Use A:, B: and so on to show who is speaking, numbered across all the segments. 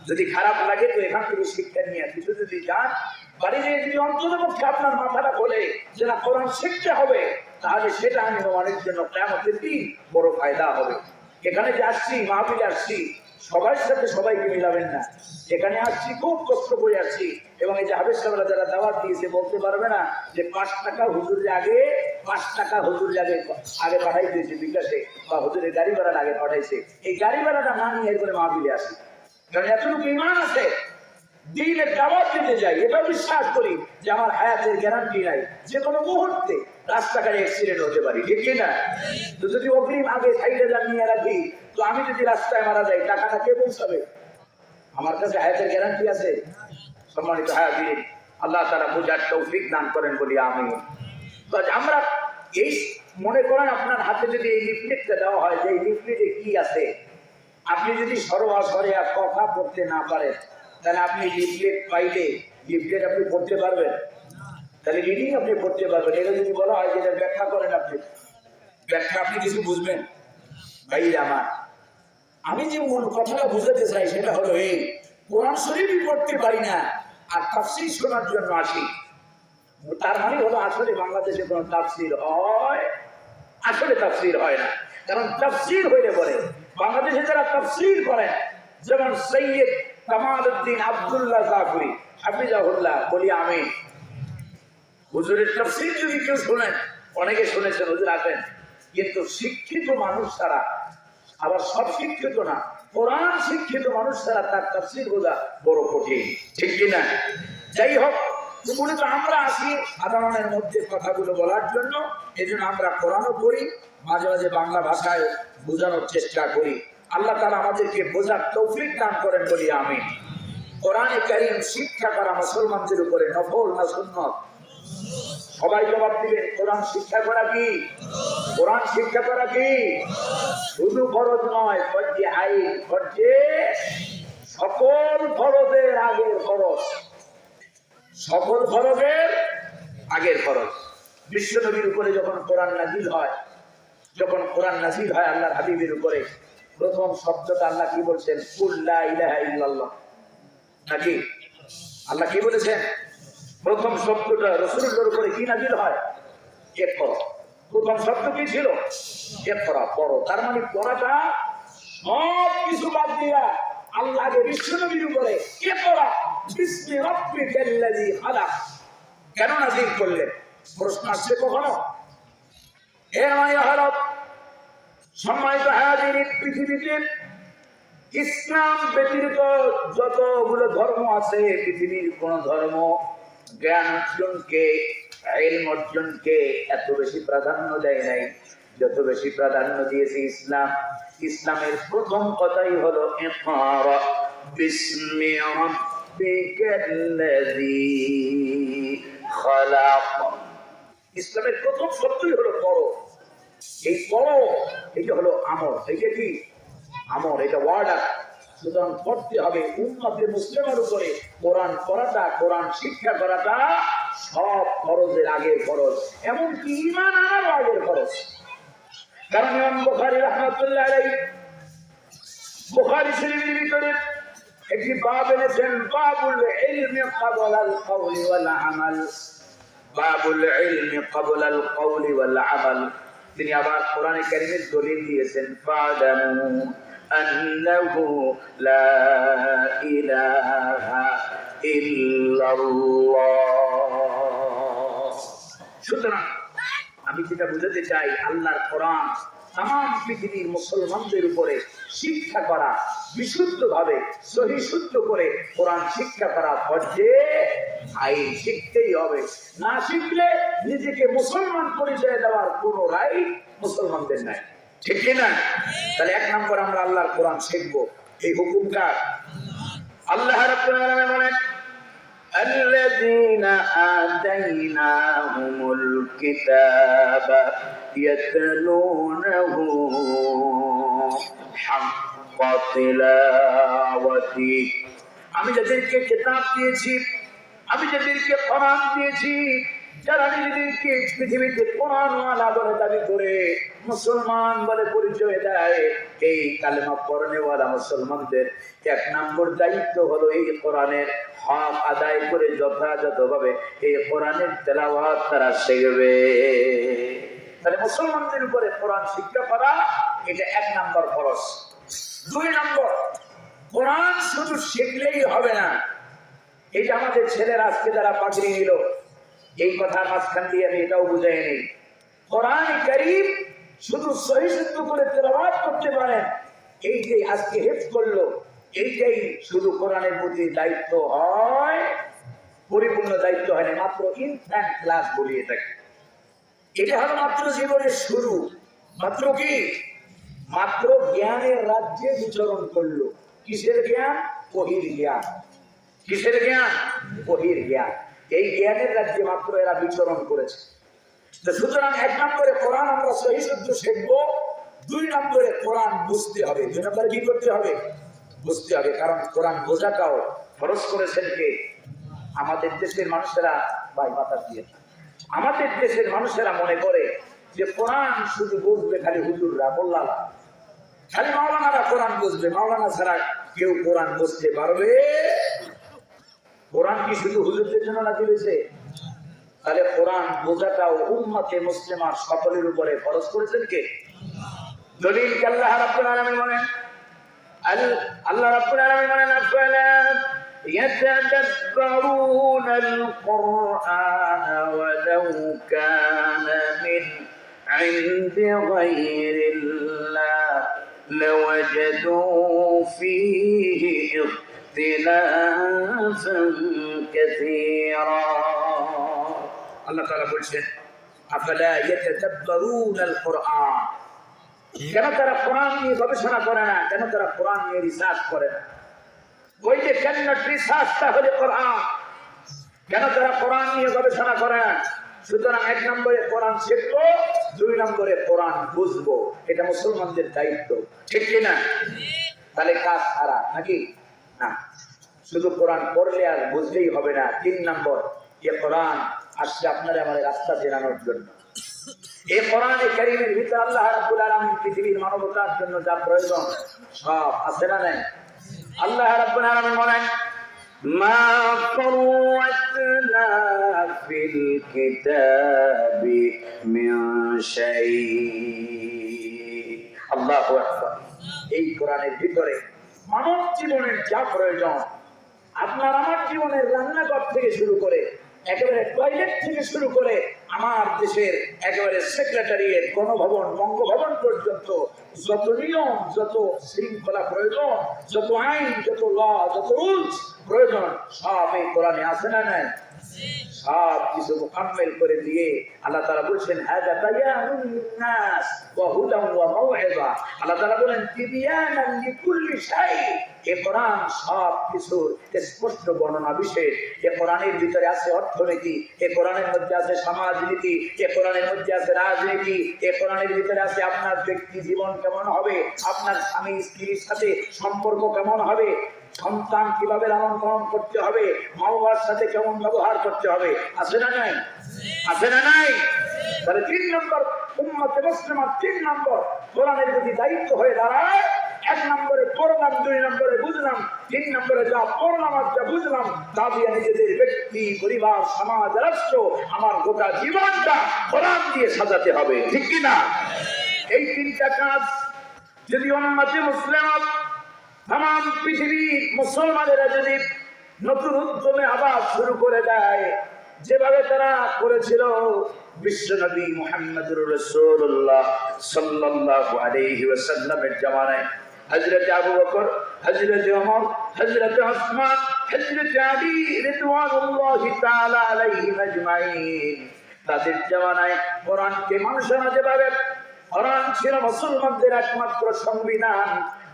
A: যদি খারাপ লাগে তো এখান থেকে শিক্ষা নিয়ে কিছু যদি যান বাড়িতে যদি অন্ততপক্ষে আপনার মাথাটা খোলে যে না কোরআন শিখতে হবে, তাহলে সেটা আমি অনেক জন্য কিয়ামতের দিন বড় ফায়দা হবে। এখানে যে আসছি, মাহফিলে আসছি, সবার সাথে সবাইকে মিলাবেন না। এখানে আসছি খুব কষ্ট করে আসছি, এবং এই যে হাফেজ সাহেবরা যারা দাওয়াত দিয়েছে বলতে পারবে না যে 5 টাকা হুজুরের আগে 5 টাকা হুজুরের আগে পাঠাই দিয়েছে বিকাশে, বা হুজুরের গাড়ি ভাড়ার আগে পাঠাইছে। এই গাড়ি ভাড়াটা না নিয়ে এরপরে মাহফিলে আসি, কারণ এতটুকু ইমান আছে দ্বীনের দাওয়াত দিতে যাই, এটাও বিশ্বাস করি যে আমার হায়াতের গ্যারান্টি নাই, যে কোনো মুহূর্তে রাস্তাঘাটে অ্যাক্সিডেন্ট হতে পারি, ঠিক কিনা? তো যদি অগ্রিম আগে সাইডে জানিয়ে রাখি, তো আমি যদি রাস্তায় মারা যাই টাকাটা কে পৌঁছাবে? আমার কাছে হায়াতের গ্যারান্টি আছে। সম্মানিত হায়াতিন, আল্লাহ তাআলা বুঝার তৌফিক দান করেন বলি আমিন। তো আমরা এই মনে করেন আপনার হাতে যদি এই লিফলেটটা দেওয়া হয় যে এই লিফলেটে কি আছে, আপনি যদি সরাসরি কথা পড়তে না পারেন, তাহলে আপনি লিফলেট পাইলে লিফলেট আপনি পড়তে পারবেন? তাহলে রিডিং আপনি পড়তে পারবেন। এটা যদি বলা হয় যেটা ব্যাখ্যা করেন, আপনি ব্যাখ্যা আপনি কিছু বুঝবেন? ভাই আমার, আমি যে মূল কথাটা বুঝাতে চাই সেটা হলো এই, কোরআন শরীফই পড়তে পারি না আর তাফসীর শোনার জন্য আসি, তার মানে হলো আসলে বাংলাদেশে কোনো তাফসীর হয়? আসলে তাফসীর হয় না। কারণ তাফসীর হইলে পরে বাংলাদেশে যারা তাফসীর করেন, যেমন সৈয়দ কামালউদ্দিন আব্দুল্লাহ জাফরি হাফিজাহুল্লাহ বলি আমি, হুজুরের তাফসীর যদি কেউ শোনেন, অনেকে শুনেছেন, হুজুর আছেন, কিন্তু শিক্ষিত মানুষ ছাড়া, আবার সব শিক্ষিত না, কোরআন শিক্ষিত মানুষ ছাড়া তার তাফসীর বোঝা বড় কঠিন, ঠিক কিনা? যাই হোক, মূলত আমরা আসি সাধারণের মধ্যে কথাগুলো বলার জন্য। এই জন্য আমরা কোরআনও পড়ি, মাঝে মাঝে বাংলা ভাষায় বোঝানোর চেষ্টা করি। আল্লাহ তাআলা আমাদেরকে বোঝার তৌফিক দান করেন বলি আমি। কোরআনে কারীম শিক্ষা করা মুসলমানদের উপরে নফল না সুন্নাত? সবাই জবাব দিবেন। কোরআন শিক্ষা করা কি? কোরআন শিক্ষা করা কি? শুধু ফরজ নয়, ফরজে আইন, ফরজে সকল ফরজের আগের ফরজ, সকল ফরজের আগের ফরজ। বিশ্ব নবীর উপরে যখন কোরআন নাযিল হয়, যখন কোরআন নাযিল হয় আল্লাহর হাবিবের উপরে, প্রথম শব্দটা আল্লাহ কি বলছেন? কুল লা ইলাহা ইল্লাল্লাহ। নাকি আল্লাহ কি বলেছেন? প্রথম শব্দটা রাসূলুল্লাহর উপরে কি নাযিল হয়? ইকরা। প্রথম শব্দ কি ছিল? ইকরা, পড়ো। তার মানে পড়াটা সব কিছু বাদ দিয়া আল্লাহকে বিশ্ব নবীর উপরে ইকরা বিসমি রাব্বিকাল্লাযী খালাক কেন নাযিল করলেন? প্রশ্ন আসছে কখনো? এর মানে হলো, সম্মানিত হাজির, পৃথিবীতে ইসলাম ব্যতীত যতগুলো ধর্ম আছে, পৃথিবীর কোন ধর্ম জ্ঞান অর্জনকে, ইলম অর্জনকে এত বেশি প্রাধান্য দেয় নাই যত বেশি প্রাধান্য দিয়েছে ইসলাম। ইসলামের প্রথম কথাই হলো ইকরা বিসমি রাব্বিকাল্লাযী খালাক। ইসলামের প্রথম শব্দই হলো পড়ো। এই পড়ো, এটা হলো আমর। এটা কি? আমর, এটা ওয়ার্ডার। সুতরাং পড়তে হবে। উম্মতে মুসলিমের উপরে কোরআন পড়াটা, কোরআন শিক্ষা করাটা সব ফরজের আগে ফরজ, এমনকি ঈমান আনারও আগের ফরজ। কারণ ইমাম বুখারী রাহমাতুল্লাহ আলাইহি বুখারী শরীফের ভিতরে একটি বাব এনেছেন, বাবুল ইলমি ক্বাবলাল কওলি ওয়াল আমাল। বাবুল ইলমি ক্বাবলাল কওলি ওয়াল আমাল। তিনি আবার কোরআনে কারীমের দলিল দিয়েছেন, ফা'লামু আন্নাহু লা ইলাহা ইল্লাল্লাহ। সুতরাং আমি যেটা বুঝাতে চাই, আল্লাহর কোরআন তাম পৃথিবীর মুসলমানদের উপরে শিক্ষা করা, বিশুদ্ধভাবে সহি শুদ্ধ করে কোরআন শিক্ষা করা ফরজে আইন। শিখতেই হবে, না শিখলে নিজেকে মুসলমান পরিচয় দেওয়ার কোনো রাইট মুসলমানদের নাই, ঠিক কিনা? তাহলে 1 নম্বর আমরা আল্লাহর কোরআন শিখবো। এই হুকুমটা আল্লাহ রাব্বুল আলামিন বলেন, الذين آتيناهم الكتاب يتلونه حق تلاوته। আমি যাদেরকে কিতাব দিয়েছি, আমি যাদেরকে কোরআন দিয়েছি, যারা নিজেদেরকে পৃথিবীতে কোরআনওয়ালা বলে দাবি করে, মুসলমান বলে পরিচয় দেয়, এই কালেমা পড়নেওয়ালা মুসলমানদের 1 নম্বর দায়িত্ব হলো এই কোরআনের হক আদায় করে যথাযথভাবে এই কোরআনের তেলাওয়াত তারা শিখবে। তাহলে মুসলমানদের উপরে কোরআন শিক্ষা করা এটা 1 নম্বর ফরজ। 2 নম্বর, কোরআন শুধু শিখলেই হবে না। এই যে আমাদের ছেলেরা আজকে যারা পাগড়ি নিল, এই কথার মাঝখান দিয়ে আমি এটাও বুঝাই নেই, কোরআন কারীম শুধু সহিহ শুদ্ধ করে তেলাওয়াত করতে পারেন, এই যে আজকে হেফজ করলো, এইটাই শুধু কোরআনের প্রতি দায়িত্ব হয়, পরিপূর্ণ দায়িত্ব হয় না, মাত্র ইনফ্যান্ট ক্লাস বলি এটাকে। এটা হলো মাত্র জীবনের শুরু, মাত্র কি, মাত্র জ্ঞানের রাজ্যে বিচরণ করলো। কিসের জ্ঞান? ওহীর জ্ঞান। কিসের জ্ঞান? ওহীর জ্ঞান। এই জ্ঞানের রাজ্যে মাত্র এরা বিচরণ করেছে। তো সুতরাং 1 নম্বরে কোরআন আমরা সহিহ শুদ্ধ শিখবো, 2 নম্বরে কোরআন বুঝতে হবে। 2 নম্বরে কি করতে হবে? বুঝতে হবে। কারণ কোরআন বোঝাটাও ফরজ করেছেন কে? আমাদের দেশের মানুষেরা, ভাই মাথা দিয়ে, আমাদের দেশের মানুষেরা মনে করে যে কোরআন শুধু বুঝবে খালি হুজুররা, মোল্লারা, খালি মাওলানারা কোরআন বুঝবে, মাওলানা ছাড়া কেউ কোরআন বুঝতে পারবে? কোরআন কি শুধু হুজুরদের জন্য নাকি হয়েছে? তাহলে কোরআন বোঝাটাও উম্মতে মুসলিমার সকলের উপরে ফরজ করেছেন কে? দলিল কি আল্লাহ রাব্বুল আলামিন বলেন, আল্লাহ রাব্বুল আলামিন বলেন, আফালা ইয়াতাদাব্বারুনাল কুরআনা ওয়ালাউ কানা মিন ইনদি গায়রিল্লাহ লাওয়াজাদু ফীহি ইখতিলাফান কাসীরা। আল্লাহ তাআলা বলছেন, আফালা ইয়াতাদাব্বারুনাল কুরআন, কেন তারা কোরআন নিয়ে গবেষণা করে না? কেন তারা কোরআন নিয়ে রিসার্চ করে না? ওই যে ক্যানট রিসার্চটা হলে কোরআন, কেন তারা কোরআন নিয়ে গবেষণা করে না? সুতরাং 1 নম্বরে কোরআন শিখবো, 2 নম্বরে কোরআন বুঝবো, এটা মুসলমানদের দায়িত্ব, ঠিক কিনা? তাহলে কাজ ছাড়া নাকি না, শুধু কোরআন পড়লে আর বুঝলেই হবে না। 3 নম্বর, এ কোরআন আসছে আপনার আমার রাস্তা চেনানোর জন্য। এই কোরআনে কারীমের ভিতরে আল্লাহ রাব্বুল আলামিন পৃথিবীর মানবতার জন্য যা প্রয়োজন সব আছে না নাই? আল্লাহ রাব্বুল আলামিন বলেন, মা ফাররাতনা ফিল কিতাবি মিন শাই। আল্লাহু আকবার। এই কোরআনের ভিতরে মানব জীবনের যা প্রয়োজন, আপনার আমার জীবনের রান্নাঘর থেকে শুরু করে একেবারে টয়লেট থেকে শুরু করে আমার দেশের একেবারে সেক্রেটারিয়েট, গণভবন, বঙ্গভবন পর্যন্ত যত নিয়ম, যত শৃঙ্খলা প্রয়োজন, যত আইন, যত ল, যত রুলস প্রয়োজন সব এই কোরআনে আছে না নাই? সব কিছু মুকাম্মেল করে দিয়ে আল্লাহ তাআলা বলছেন, হাযা বায়ানুন লিন-নাস ওয়া হুদান ওয়া মাউইযা। আল্লাহ তাআলা বলেন, তিবিয়ানান লিকুল্লি শাই। এই কোরআন সব কিছুর স্পষ্ট বর্ণনা বিশেষ। এই কোরআনের ভিতরে আছে অর্থনীতি, এই কোরআনের মধ্যে আছে সমাজনীতি, এই কোরআনের মধ্যে আছে রাজনীতি, এই কোরআনের ভিতরে আছে আপনার ব্যক্তি জীবন কেমন হবে, আপনার স্বামী স্ত্রীর সাথে সম্পর্ক কেমন হবে, সন্তান কিভাবে লালন পালন করতে হবে, মা বাবার সাথে কেমন ব্যবহার করতে হবে, আছে না নাই? আছে না নাই? তাহলে 3 নম্বর, উম্মতে মুসলিমার 3 নম্বর কোরআনের প্রতি দায়িত্ব হয়ে দাঁড়ায়। 1 নম্বরে পড়লাম, 2 নম্বরে বুঝলাম, 3 নম্বরে যা পড়লাম আর যা বুঝলাম তা দিয়ে নিজেদের ব্যক্তি, পরিবার, সমাজ, রাষ্ট্র, আমার গোটা জীবনটা কোরআন দিয়ে সাজাতে হবে, ঠিক কিনা? এই 3টা কাজ যদি উম্মতে মুসলিমা তাম পৃথিবীর মুসলমানেরা যদি নতুন উদ্যমে আবার শুরু করে দেয়, যেভাবে তারা করেছিল বিশ্বনবী মুহাম্মদুর রাসূলুল্লাহ সাল্লাল্লাহু আলাইহি ওয়াসাল্লামের জামানায়, হযরত আবু বকর, হযরত ওমর, হযরত উসমান, হযরত আলী রিদওয়ানুল্লাহি তাআলা আলাইহিম আজমাইন, তাদের জামানায় কোরআনকে মানুষেরা যেভাবে, কোরআন ছিল মুসলমানদের একমাত্র সংবিধান,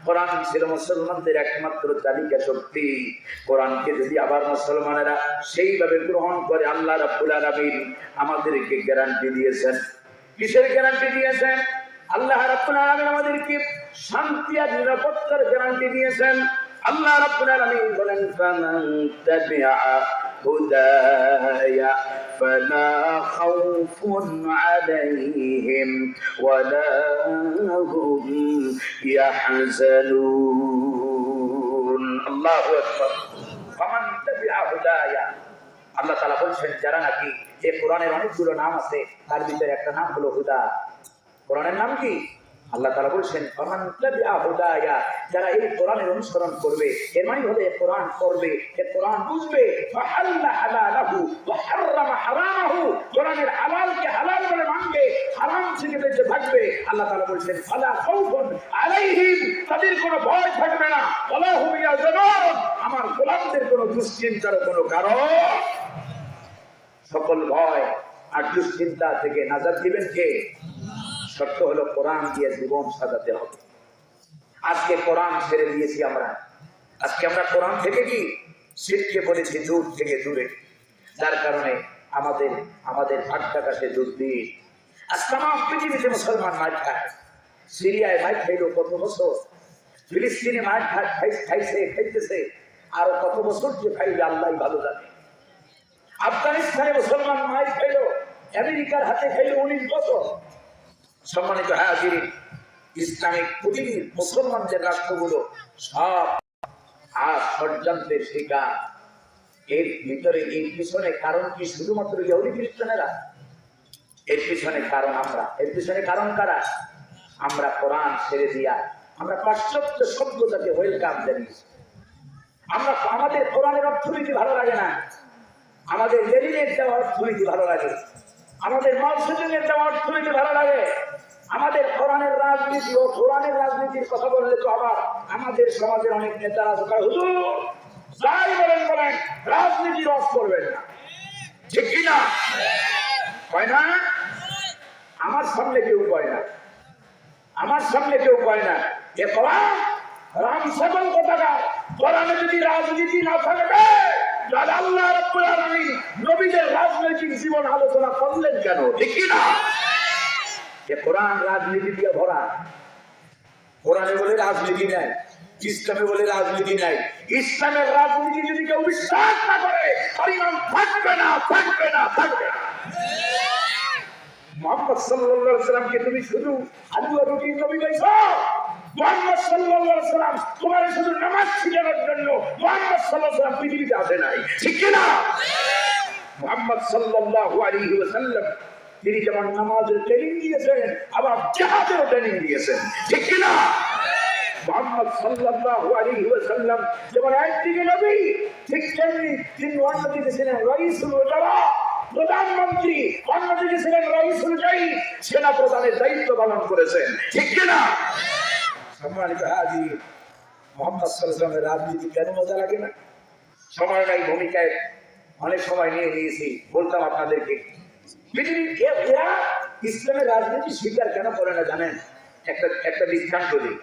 A: কোরআন ছিল মুসলমানদের একমাত্র চালিকা শক্তি। কোরআনকে যদি আবার মুসলমানেরা সেইভাবে গ্রহণ করে, আল্লাহ রাব্বুল আলামিন আমাদেরকে গ্যারান্টি দিয়েছেন। কিসের গ্যারান্টি দিয়েছেন? আল্লাহ রাব্বুল আলামিন আমাদেরকে শান্তি আর নিরাপত্তার গ্যারান্টি দিয়েছেন। আল্লাহ রাব্বুল আলামিন বলেন, ফামান তাবিআ هداي فلا خوف عليهم ولا هم يحزنون الله أكبر فمن تبع هدايا আল্লাহ তাআলা বলছেন যারা নাকি এই কোরআনের অনেকগুলো নাম আছে তার ভিতরে একটা নাম হলো হুদা। কোরআনের নাম কি? আল্লাহ তাআলা বলছেন ফামান তাবিআ হুদায়া, যারা এই কোরআনের অনুসরণ করবে, এর মানে হলো এই কোরআন পড়বে, এই কোরআন বুঝবে, ফাহাল্লা হালালাহু ওয়া হারামা হারামাহু, কোরআনের হালালকে হালাল বলে মানবে, হারাম থেকে বেঁচে থাকবে। আল্লাহ তাআলা বলছেন ফালা খাউফুন আলাইহিম, তাদের কোনো ভয় থাকবে না, ওয়ালা হুম ইয়াহজানুন, আমার গোলামদের কোনো দুশ্চিন্তার কোনো কারণ। সকল ভয় আর দুশ্চিন্তা থেকে নাজাত দিবেন কে? শর্ত হলো কোরআন দিয়ে জীবন সাজাতে হবে। আজকে কোরআন ছেড়ে দিয়েছি আমরা, আজকে আমরা কোরআন থেকে কি শিরকে বলেছি দূর থেকে দূরে, যার কারণে আমাদের ভাগ্যাকাশে দুর্দিন। আজ তামাম পৃথিবীতে মুসলমান মার খায়। সিরিয়ায় মার খাইল কত বছর, ফিলিস্তিনে মার খাইতেছে আরো কত বছর যে খাইবে আল্লাহ ভালো জানে। আফগানিস্তানে মুসলমান মার খাইল, আমেরিকার হাতে খাইল 19 বছর। সম্মানিত হাজির, ইসলামিক পৃথিবীর মুসলমানদের রাষ্ট্রগুলো সব আর ষড়যন্ত্রের শিকার। এর ভিতরে এই পিছনে কারণ কি শুধুমাত্র ইহুদি খ্রিস্টানেরা? এর পিছনে কারণ আমরা, এর পিছনে কারণ কারা? আমরা কোরআন ছেড়ে দিয়া আমরা পাশ্চাত্য সভ্যতাকে ওয়েলকাম জানিয়েছি। আমরা আমাদের কোরআনের অর্থনীতি ভালো লাগে না, আমাদের লেনিনের দেওয়া অর্থনীতি ভালো লাগে, আমাদের মাওসেনের দেওয়া অর্থনীতি ভালো লাগে, আমাদের কোরআনের রাজনীতি ও কোরআনের রাজনীতির কথা বললে তো আবার আমাদের সমাজের অনেক নেতারা হুজুর যাই বলেন বলেন রাজনীতি রস করবেন না, ঠিক কিনা? কয় না? আমার সামনে কেউ কয় না, আমার সামনে কেউ কয় না। এ কোরআন রাম সকল কথা, কোরআনে যদি রাজনীতি না থাকবে তাহলে আল্লাহ রাব্বুল আলামিন নবীদের রাজনৈতিক জীবন আলোচনা করলেন কেন, ঠিক কিনা? কোরআন রাজনীতি দিয়ে ভরা। কোরআনে বলে রাজনীতি নাই, ইসলামে বলে রাজনীতি নাই। ইসলামের রাজনীতি যদি কেউ বিশ্বাস না করে তার ঈমান থাকবে না, থাকবে না, থাকবে না। মুহাম্মদ সাল্লাল্লাহু আলাইহি সাল্লামকে তুমি শুধু আলু আর রুটির নবী কইছো? মুহাম্মদ সাল্লাল্লাহু আলাইহি সাল্লাম তোমার শুধু নামাজ শিখানোর জন্য মুহাম্মদ সাল্লাল্লাহু আলাইহি সাল্লাম পৃথিবীতে আসে নাই, ঠিক কি না? মুহাম্মদ সাল্লাল্লাহু আলাইহি ওয়াসাল্লাম তিনি যেমন নামাজের ট্রেনিং দিয়েছেন আবার জিহাদের ট্রেনিং দিয়েছেন, ঠিক কি না? মুহাম্মদ সাল্লাল্লাহু আলাইহি ওয়াসাল্লাম যেমন একদিকে নবী, ঠিক তেমনি তিনি অন্যদিকে ছিলেন রাইসুল ওয়াজারা, প্রধানমন্ত্রী, অন্যদিকে ছিলেন রাইসুল জাইশ, সেনা প্রধানের দায়িত্ব পালন করেছেন, ঠিক কি না? সম্মানিত হাজির, মুহাম্মদ সাল্লাল্লাহু আলাইহি ওয়াসাল্লামের রাজনীতি কেন মজা লাগে না? সময় নাই, ভূমিকায় অনেক সময় নিয়ে নিয়েছি, বলতাম আপনাদেরকে এরা ইসলামের রাজনীতি স্বীকার কেন করে না জানেন? একটা দৃষ্টান্ত দিই।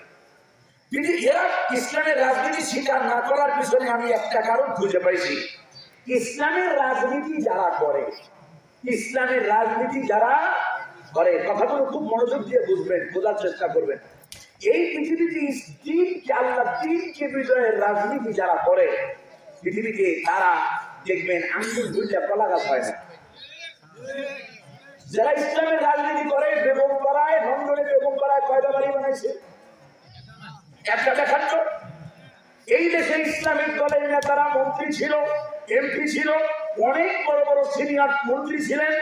A: কিন্তু এরা ইসলামের রাজনীতি স্বীকার না করার পিছনে আমি একটা কারণ খুঁজে পাইছি। ইসলামের রাজনীতি যারা করে, ইসলামের রাজনীতি যারা করে, কথাগুলো খুব মনোযোগ দিয়ে বুঝবেন, বোঝার চেষ্টা করবেন। এই পৃথিবীতে দিনকে আল্লাহ দিনকে বিজয়ের রাজনীতি যারা করে পৃথিবীতে, তারা দেখবেন আঙ্গুল ধুইলে কলা গাছ হয় না। যারা ইসলামের রাজনীতি করে, বেগম পাড়ায়, লন্ডনে বেগম পাড়ায় কয়টা বাড়ি বানাইছে? একটা দেখান তো। এই দেশে ইসলামিক দলের নেতারা মন্ত্রী ছিল, এমপি ছিল, অনেক বড় বড় সিনিয়র মন্ত্রী ছিলেন,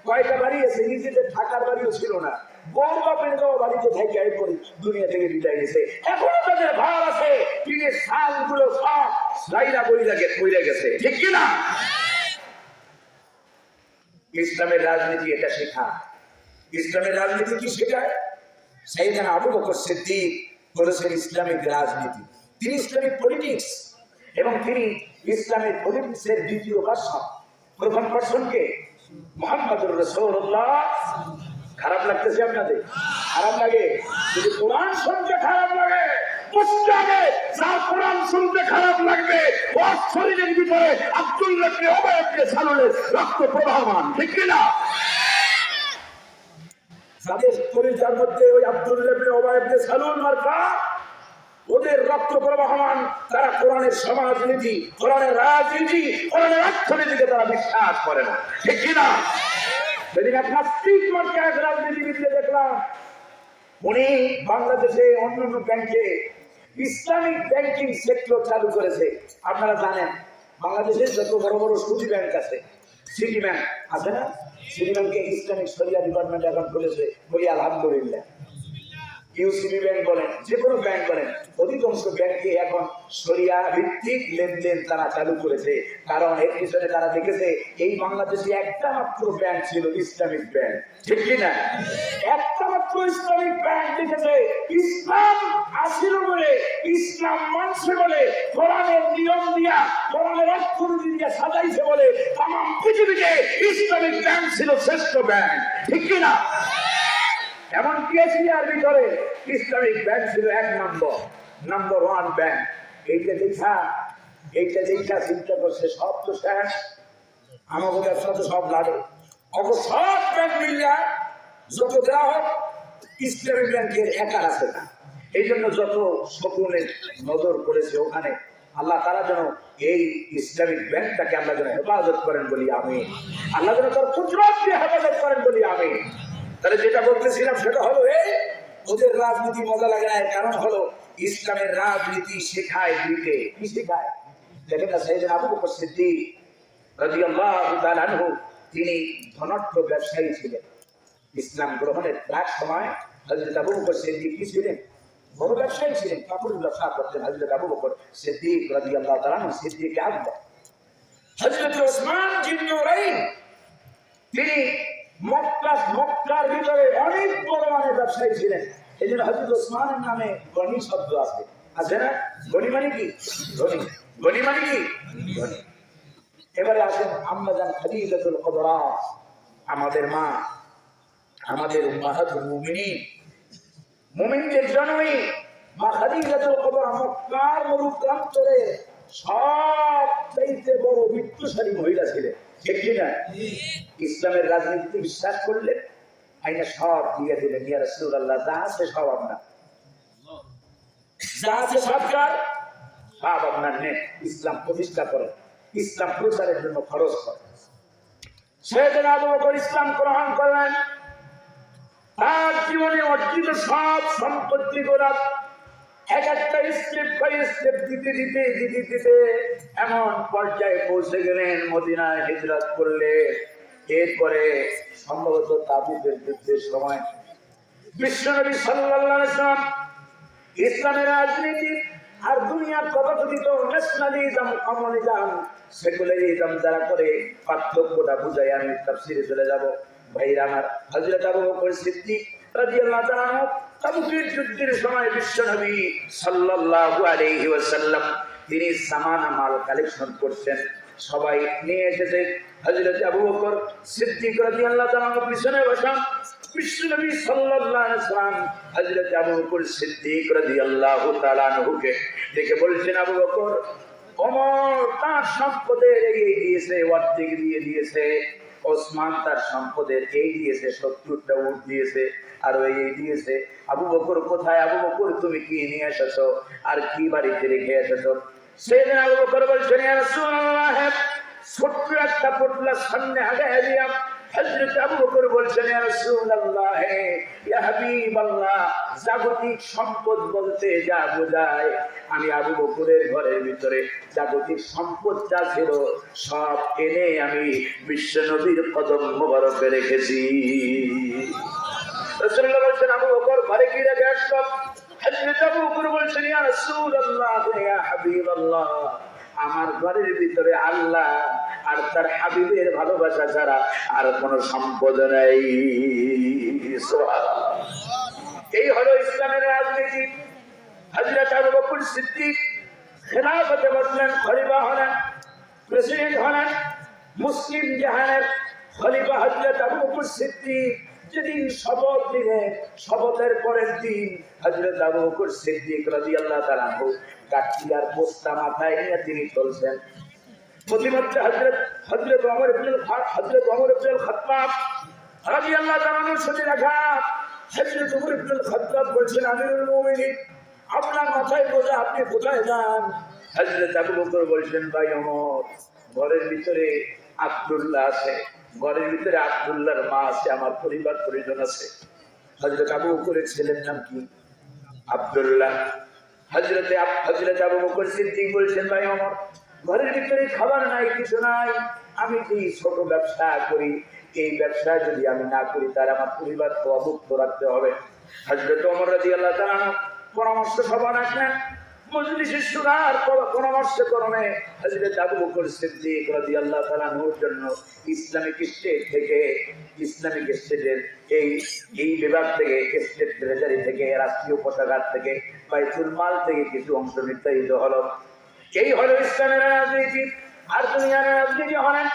A: কয়টা বাড়ি আছে? নিজেদের থাকার বাড়িও ছিল না, বড় বাপের দেওয়া বাড়িতে থেকে এরপরে দুনিয়া থেকে বিদায় গেছে। এখনো তাদের ভার আছে, টিনের সালগুলো সব লাইরা বইরা গেছে, ঠিক কিনা? ইসলামের রাজনীতি এটা শেখায়। ইসলামের রাজনীতি কি শেখায়? সাইয়েদনা আবু বকর সিদ্দিক করেছেন ইসলামিক রাজনীতি, তিনি ইসলামিক পলিটিক্স, এবং তিনি ইসলামিক পলিটিক্সের দ্বিতীয় পার্সন। প্রথম পার্সনকে মুহাম্মদুর রাসূলুল্লাহ। খারাপ লাগতেছে আপনাদের? খারাপ লাগে? যদি কোরআন শুনতে খারাপ লাগে, বুঝতে হবে যার কোরআন শুনতে খারাপ লাগবে ওর শরীরের ভিতরে আব্দুল্লাহ ইবনে উবাই ইবনে সালুলের রক্ত প্রবাহমান, ঠিক কিনা? যাদের শরীরের মধ্যে ওই আব্দুল্লাহ ইবনে উবাই ইবনে সালুল মার্কা, ওদের রক্ত প্রবাহমান, তারা কোরআনের সমাজনীতি, কোরআনের রাজনীতি, কোরআনের অর্থনীতিকে তারা বিশ্বাস করে না, ঠিক কিনা? সেদিন এক নাস্তিক মার্কা এক রাজনীতিবিদকে দেখলাম, উনি বাংলাদেশে অন্যান্য ব্যাংকে ইসলামিক ব্যাংকিং সেক্টর চালু করেছে। আপনারা জানেন বাংলাদেশে যত বড় বড় সুদী ব্যাংক আছে, সিটি ব্যাংক আছে না, সিটি ব্যাংকে ইসলামিক শরিয়া ডিপার্টমেন্ট এখন খুলেছে, বলি আলহামদুলিল্লাহ। ইউসিবি ব্যাংক বলেন, যে কোনো ব্যাংক বলেন, অধিকাংশ ব্যাংকে এখন শরিয়া ভিত্তিক লেনদেন তারা চালু করেছে। কারণ এর পিছনে তারা দেখেছে এই বাংলাদেশে একটা মাত্র ব্যাংক ছিল ইসলামিক ব্যাংক, ঠিক কিনা? একটা মাত্র ইসলামিক ব্যাংক দেখেছে, ইসলাম আসিল বলে, ইসলাম মানছে বলে, কোরআনের নিয়ম দিয়া, কোরআনের অর্থনীতি দিয়া সাজাইছে বলে তাম পৃথিবীতে ইসলামিক ব্যাংক ছিল শ্রেষ্ঠ ব্যাংক, ঠিক কিনা? এমনকি এশিয়ার ভিতরে ইসলামিক ব্যাংক ছিল এক নাম্বার ওয়ান ব্যাংক। এইটা দেখা চিন্তা করছে সব তো শেষ, আমাদের ব্যবসা তো সব লাগে, সব ব্যাংক মিলিয়া যত গ্রাহক ইসলামিক ব্যাংকের একা আছে না। এই জন্য যত শকুনের নজর করেছে ওখানে, আল্লাহ তারা যেন এই ইসলামিক ব্যাংকটাকে আল্লাহ যেন হেফাজত করেন বলি আমি, আল্লাহ যেন তার কুদরত দিয়ে হেফাজত করেন বলি আমি। তাহলে যেটা বলতেছিলাম সেটা হলো, ওদের রাজনীতি মজা লাগে না, এর কারণ হলো ইসলামের রাজনীতি শেখায় দুইটে। কি শেখায়? দেখেন না, সাইয়েদনা আবু বকর সিদ্দিক রাদিয়াল্লাহু তাআলা আনহু, তিনি ধনাঢ্য ব্যবসায়ী ছিলেন। ইসলাম গ্রহণের প্রাক সময় হযরত আবু বকর সিদ্দিক কি ছিলেন? বড় ব্যবসায়ী ছিলেন, কাপড়ের ব্যবসা করতেন। হযরত আবু বকর সিদ্দিক রাদিয়াল্লাহু তাআলা আনহু সিদ্দিক আকবর। হযরত ওসমান জিন নুরাইন, তিনি মক্কার ভিতরে অনেক বড় মানের ব্যবসায়ী ছিলেন। এই জন্য হযরত ওসমানের নামে গনি শব্দ আছে না? গনি মানে কি? গনি মানে কি? এবারে আসেন আম্মা জান খাদিজাতুল কুবরা, আমাদের মা, আমাদের উম্মাহাতুল মুমিনদের জননী মা খাদিজাতুল কুবরা মক্কার মরুপ্রান্তরে সবচাইতে বড় বিত্তশালী মহিলা ছিলেন, ঠিক কিনা? ইসলামের রাজনীতিতে বিশ্বাস করলেন, আইনা সব দিয়ে দিলেন, ইয়া রাসূলুল্লাহ, যা আছে সব আপনার, যা আছে সরকার সব আপনার নেন, ইসলাম প্রতিষ্ঠা করেন, ইসলাম প্রচারের জন্য খরচ করেন। সাইয়েদনা আবু বকর ইসলাম গ্রহণ করলেন, তার জীবনে অর্জিত সব সম্পত্তি গোলা এক একটা স্টেপ বাই স্টেপ দিতে দিতে এমন পর্যায়ে পৌঁছে গেলেন, মদিনায় হিজরত করলেন। এরপরে সম্ভবত তাবুকের যুদ্ধের সময় বিশ্বনবী সাল্লাল্লাহু আলাইহি ওয়াসাল্লাম ইসলামের রাজনীতি আর দুনিয়ার তথাকথিত ন্যাশনালিজম, কমিউনিজম, সেকুলারিজম যারা করে পার্থক্যটা বুঝাই আমি তাফসীরে চলে যাব। ভাইরা আমার, হযরত আবু বকর সিদ্দিক রাদিয়াল্লাহু তাআলা আনহু তাবুকের যুদ্ধের সময় বিশ্বনবী সাল্লাল্লাহু আলাইহি ওয়াসাল্লাম তিনি সামানা মাল কালেকশন করছেন, সবাই নিয়ে এসেছে। হযরত আবু বকর সিদ্দিক রাদিয়াল্লাহু তাআলা আনহু পিছনে বসা, বিশ্বনবী সাল্লাল্লাহু আলাইহি ওয়াসাল্লাম হযরত আবু বকর সিদ্দিক রাদিয়াল্লাহু তাআলা আনহুকে দেখে বলছেন, আবু বকর, ওমর তার সম্পদের এই দিয়েছে, অর্ধেক দিয়ে দিয়েছে, ওসমান তার সম্পদের এই দিয়েছে, 70টা উট দিয়েছে, আর ওই দিয়েছে। আবু বকর কোথায়? আবু বকর তুমি কি নিয়ে এসেছো আর কি বাড়িতে রেখে এসেছো? সেদিন আবু বকর বলছেন, ইয়া রাসূলুল্লাহ, ছোট্ট একটা পোটলা সামনে আগায় দিয়া হযরত আবু বকর বলছেন, ইয়া রাসূলুল্লাহ, ইয়া হাবিবাল্লাহ, জাগতিক সম্পদ বলতে যা বোঝায়, আমি আবু বকরের ঘরের ভিতরে জাগতিক সম্পদ যা ছিল সব এনে আমি বিশ্বনবীর কদম মোবারকে রেখেছি। রাসূলুল্লাহ বলছেন, আবু বকর ঘরে কি রেখে আসলো? হযরত আবু বকর বলছেন, ইয়া রাসূলুল্লাহ, ইয়া হাবিবাল্লাহ, আমার ঘরের ভিতরে আল্লাহ আর তার হাবিবের ভালোবাসা ছাড়া আর কোন সম্পদ নাই। সুবহানাল্লাহ। এই হলো ইসলামের রাজনীতি। হযরত আবু বকর সিদ্দিক খেলাফতে বসলেন, খলিফা হলেন, প্রেসিডেন্ট হলেন, মুসলিম জাহানের খলিফা হযরত আবু বকর সিদ্দিক যেদিন শপথ নিলেন, শপথের পরের দিন হযরত আবু বকর সিদ্দিক রাদিয়াল্লাহু তাআলা আনহু কাঠিয়ার বস্তা মাথায় নিয়ে তিনি চলছেন। প্রতিমধ্যে হযরত ওমর ইবনে আল খাত্তাব রাদিয়াল্লাহু তাআলা আনহুর সাথে দেখা। হযরত ওমর ইবনে আল খাত্তাব বলছেন, আমিরুল মুমিনিন, আপনার মাথায় বোঝা, আপনি কোথায় যান? হযরত আবু বকর বলছেন, ভাই ওমর, ঘরের ভিতরে আব্দুল্লাহ আছে, ঘরের ভিতরে আব্দুল্লাহর মা আছে, আমার পরিবার পরিজন আছে। হযরত আবু বকরের ছেলের নাম কি? আব্দুল্লাহ। হযরত আবু বকর সিদ্দিক বলছেন, ভাই ওমর, ঘরের ভিতরে খাবার নাই, কিছু নাই, আমি কি ছোট ব্যবসা করি, এই ব্যবসা যদি আমি না করি তাহলে আমার পরিবার তো অভুক্ত রাখতে হবে। হযরত ওমর রাদিয়াল্লাহু তাআলা পরামর্শ সভা রাখলেন, মজলিসে শোনার পরামর্শ ক্রমে হযরত আবু বকর সিদ্দিক রাদিয়াল্লাহু তাআলা নূর জন্য ইসলামিক স্টেটের এই বিভাগ থেকে, স্টেট ট্রেজারি থেকে, রাষ্ট্রীয় কোষাগার থেকে, বাইতুল মাল থেকে কিছু অংশ নির্ধারিত হলো। এই হলো ইসলামের রাজনীতি। আর দুনিয়ার রাজনীতি হলেন,